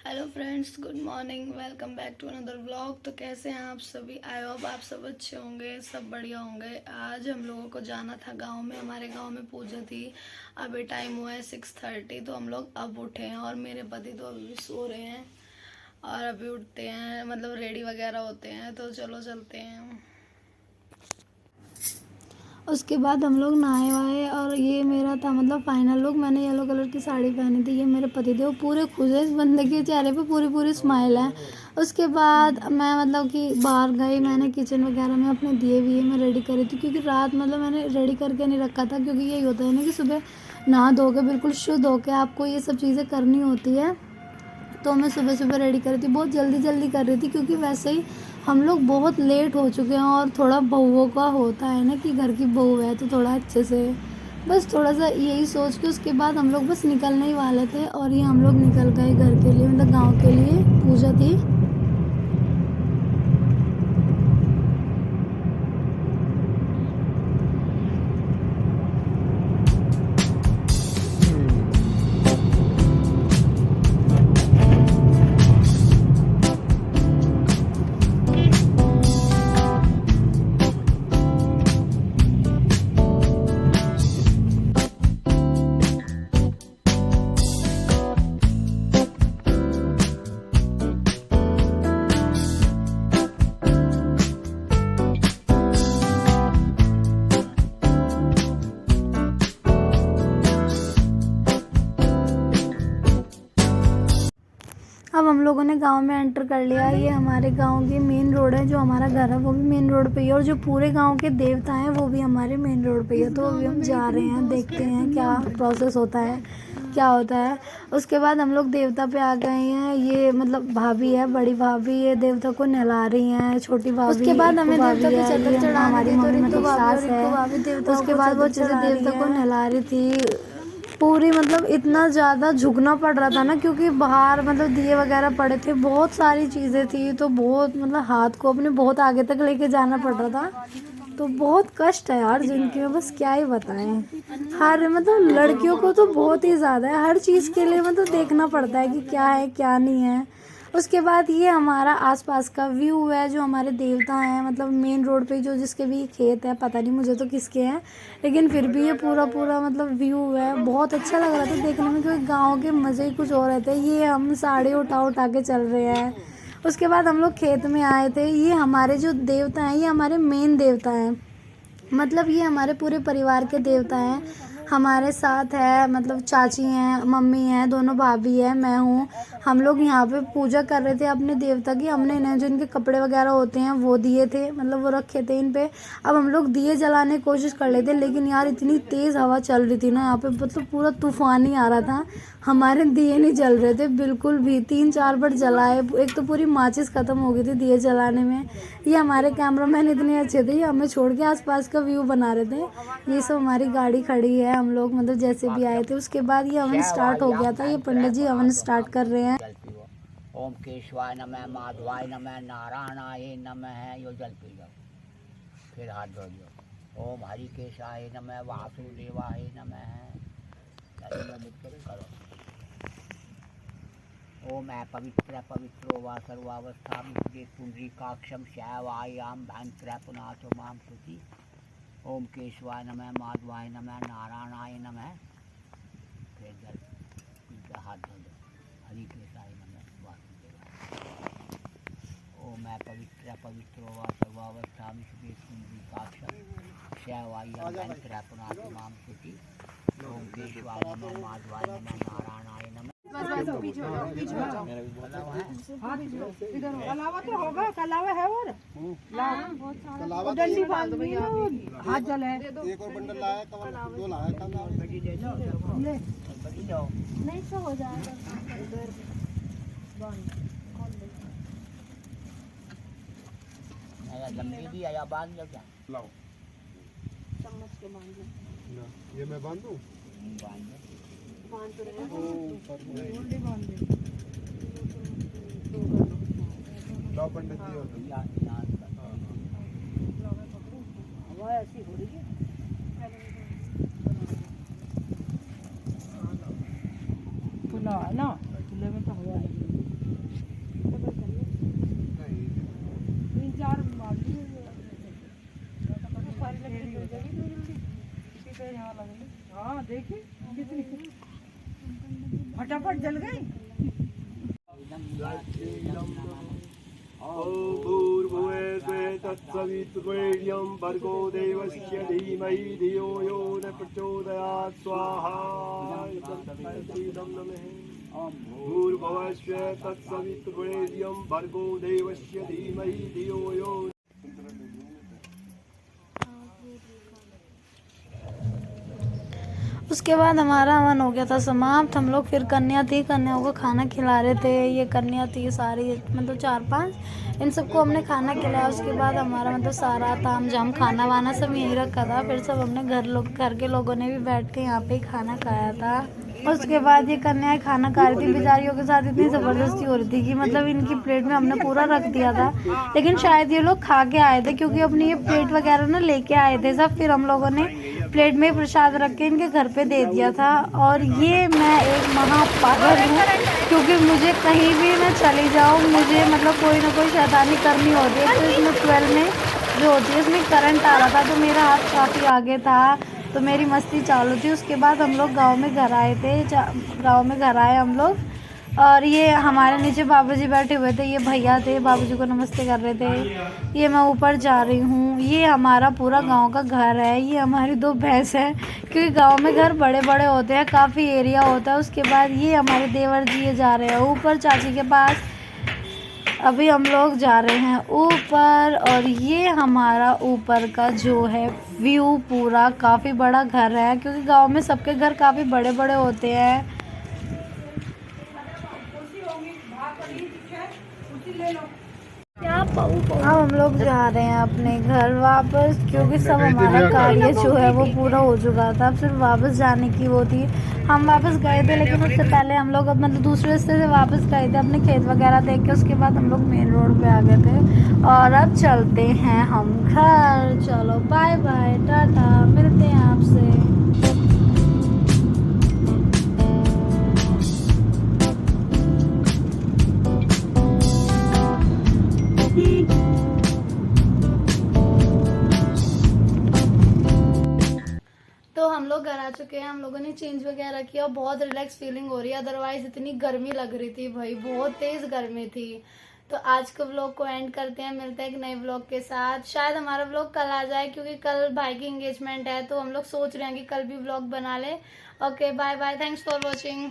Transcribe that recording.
Hello friends, good morning. Welcome back to another vlog. तो कैसे हैं आप सभी? आई होप आप सब अच्छे होंगे, सब बढ़िया होंगे। आज हम लोगों को जाना था गांव में। हमारे गांव में पूजा थी। अभी टाइम हुआ है 6:30, तो हम लोग अब उठे हैं और मेरे पति तो अभी भी सो रहे हैं और अभी उठते हैं, मतलब रेडी वगैरह होते हैं। तो चलो चलते हैं। उसके बाद हम लोग नहाए वाए और ये मेरा था मतलब फाइनल लुक। मैंने येलो कलर की साड़ी पहनी थी। ये मेरे पति थे, वो पूरे खुश है। इस बंदे के चेहरे पे पूरी पूरी स्माइल है। उसके बाद मैं मतलब कि बाहर गई, मैंने किचन वगैरह में अपने दिए हुए मैं रेडी करी थी, क्योंकि रात मतलब मैंने रेडी करके नहीं रखा था, क्योंकि यही होता है ना कि सुबह नहा धो के बिल्कुल शुद्ध होके आपको ये सब चीज़ें करनी होती है। तो मैं सुबह सुबह रेडी कर रही थी, बहुत जल्दी जल्दी कर रही थी, क्योंकि वैसे ही हम लोग बहुत लेट हो चुके हैं। और थोड़ा बहुओं का होता है ना कि घर की बहू है तो थोड़ा अच्छे से बस थोड़ा सा यही सोच के उसके बाद हम लोग बस निकलने ही वाले थे। और ये हम लोग निकल गए घर के लिए, मतलब गाँव के लिए। पूजा थी। अब हम लोगों ने गांव में एंटर कर लिया। ये हमारे गांव की मेन रोड है। जो हमारा घर है वो भी मेन रोड पे ही है, और जो पूरे गांव के देवता हैं वो भी हमारे मेन रोड पे ही है। तो अभी हम जा रहे हैं, देखते हैं क्या प्रोसेस होता है, क्या होता है। उसके बाद हम लोग देवता पे आ गए हैं। ये मतलब भाभी है, बड़ी भाभी, ये देवता को नहला रही हैं। छोटी भाभी, उसके बाद हमें देवता पे चदर चढ़ानी थी, तो रितु भाभी है। उसके बाद वो अच्छे से देवता को नहला रही थी पूरी। मतलब इतना ज़्यादा झुकना पड़ रहा था ना, क्योंकि बाहर मतलब दिए वगैरह पड़े थे, बहुत सारी चीज़ें थी, तो बहुत मतलब हाथ को अपने बहुत आगे तक लेके जाना पड़ रहा था। तो बहुत कष्ट है यार जिंदगी में, बस क्या ही बताएं। हर मतलब लड़कियों को तो बहुत ही ज़्यादा है, हर चीज़ के लिए मतलब देखना पड़ता है कि क्या है क्या नहीं है। उसके बाद ये हमारा आसपास का व्यू है, जो हमारे देवता हैं, मतलब मेन रोड पे जो जिसके भी खेत है, पता नहीं मुझे तो किसके हैं, लेकिन फिर भी ये पूरा पूरा मतलब व्यू है। बहुत अच्छा लग रहा था देखने में, क्योंकि गांव के मज़े ही कुछ और रहते हैं। ये हम साड़ी उठा उठा के चल रहे हैं। उसके बाद हम लोग खेत में आए थे। ये हमारे जो देवता हैं, ये हमारे मेन देवता हैं, मतलब ये हमारे पूरे परिवार के देवता हैं। हमारे साथ है मतलब चाची हैं, मम्मी हैं, दोनों भाभी है, मैं हूँ। हम लोग यहाँ पे पूजा कर रहे थे अपने देवता की। हमने इन्हें जो इनके कपड़े वगैरह होते हैं वो दिए थे, मतलब वो रखे थे इन पे। अब हम लोग दिए जलाने की कोशिश कर रहे थे, लेकिन यार इतनी तेज़ हवा चल रही थी ना यहाँ पे, मतलब पूरा तूफान ही आ रहा था। हमारे दिए नहीं जल रहे थे बिल्कुल भी। 3-4 बार जलाए, एक तो पूरी माचिस ख़त्म हो गई थी दिए जलाने में। ये हमारे कैमरामैन इतने अच्छे थे, ये हमें छोड़ के आसपास का व्यू बना रहे थे। ये सब हमारी गाड़ी खड़ी है, हम लोग मतलब जैसे भी आए थे। उसके बाद ये हवन स्टार्ट हो गया था। ये पंडित जी हवन स्टार्ट कर रहे हैं। ओम केशवाय नमः, माधवाय नमः, नारायणाय नमः। यो जल पी लो, फिर हाथ धो लो। ओम हरिकेशाय नमः, वासुदेवाय नमः। करो। ओम पवित्र पवित्रो वा सर्वावस्था पुंडरीकाक्षम शैवायाम भयंकर पुनाथो माम शुचि। ओम केशवाय नमः, माधवाय नमः, नारायणाय नमः। फिर जल पी के हाथ धो लो। हरिकेशाय नमः, वासुदेवाय। ओम पवित्र पवित्रो वा सर्वावस्था पुंडरीकाक्षम शैवायाम भयंकर पुनाथो माम शुचि। ओम केशवाय नमः, माधवाय नमः, नारायणाय नमः। कलावा तो होगा, कलावा है और डंडी बांध दी ना, हाथ जल है। एक और बंडल लाया, दो लाया नहीं तो हो जाएगा। लंबी भी आया बांध लो क्या? लाओ चम्मच के बांध लो। ये मैं बांधूं? बांध लो। बांध तो रहे लाओ पंडित जी और हवा ऐसी हो रही है। खुला है ना, खुले में तो हवा है। हाँ देखिए कितनी फटाफट जल गई। भूर्भुवस्वे तत्सवितुर्वरेण्यं भर्गो देवस्य धीमहि धियो यो न प्रचोदयात् स्वाहा भूर्भुवस्वे तत्सवितुर्वरेण्यं भर्गो देवस्य धीमहि धियो यो। उसके बाद हमारा हवन हो गया था समाप्त। हम लोग फिर कन्या थी, कन्याओं को खाना खिला रहे थे। ये कन्या थी सारी, मतलब 4-5, इन सबको हमने खाना खिलाया। उसके बाद हमारा मतलब सारा ताम झाम खाना वाना सब यहीं रखा था। फिर सब हमने घर के लोगों ने भी बैठ के यहाँ पे ही खाना खाया था। उसके बाद ये कन्याएं खाना खा रही थी। बेचारियों के साथ इतनी ज़बरदस्ती हो रही थी कि मतलब इनकी प्लेट में हमने पूरा रख दिया था, लेकिन शायद ये लोग खा के आए थे क्योंकि अपनी ये प्लेट वगैरह ना लेके आए थे सब। फिर हम लोगों ने प्लेट में प्रसाद रख के इनके घर पे दे दिया था। और ये मैं एक महापागल हूँ क्योंकि मुझे कहीं भी मैं चली जाऊँ, मुझे मतलब कोई ना कोई शैतानी करनी होती है। तो इसमें 12 में जो होती है इसमें करंट आ रहा था, तो मेरा हाथ काफ़ी आगे था, तो मेरी मस्ती चालू थी। उसके बाद हम लोग गांव में घर आए थे, गांव में घर आए हम लोग। और ये हमारे नीचे बाबूजी बैठे हुए थे, ये भैया थे, बाबूजी को नमस्ते कर रहे थे। ये मैं ऊपर जा रही हूँ। ये हमारा पूरा गांव का घर है। ये हमारी 2 भैंस हैं क्योंकि गांव में घर बड़े बड़े होते हैं, काफ़ी एरिया होता है। उसके बाद ये हमारे देवर जी ये जा रहे हैं ऊपर चाची के पास। अभी हम लोग जा रहे हैं ऊपर। और ये हमारा ऊपर का जो है व्यू, पूरा काफ़ी बड़ा घर है क्योंकि गांव में सबके घर काफ़ी बड़े बड़े होते हैं। अब हम लोग जा रहे हैं अपने घर वापस क्योंकि सब हमारा कार्य जो है वो पूरा हो चुका था। अब सिर्फ वापस जाने की वो थी। हम वापस गए थे लेकिन उससे पहले हम लोग मतलब दूसरे रास्ते से वापस गए थे अपने खेत वगैरह देख के। उसके बाद हम लोग मेन रोड पे आ गए थे और अब चलते हैं हम घर। चलो बाय बाय, टाटा, मिलते हैं आपसे। तो हम लोग घर आ चुके हैं। हम लोगों ने चेंज वगैरह किया और बहुत रिलैक्स फीलिंग हो रही है। अदरवाइज इतनी गर्मी लग रही थी भाई, बहुत तेज गर्मी थी। तो आज के व्लॉग को एंड करते हैं, मिलते हैं एक नए व्लॉग के साथ। शायद हमारा व्लॉग कल आ जाए क्योंकि कल भाई की एंगेजमेंट है, तो हम लोग सोच रहे हैं कि कल भी व्लॉग बना ले। Okay bye bye, thanks for watching.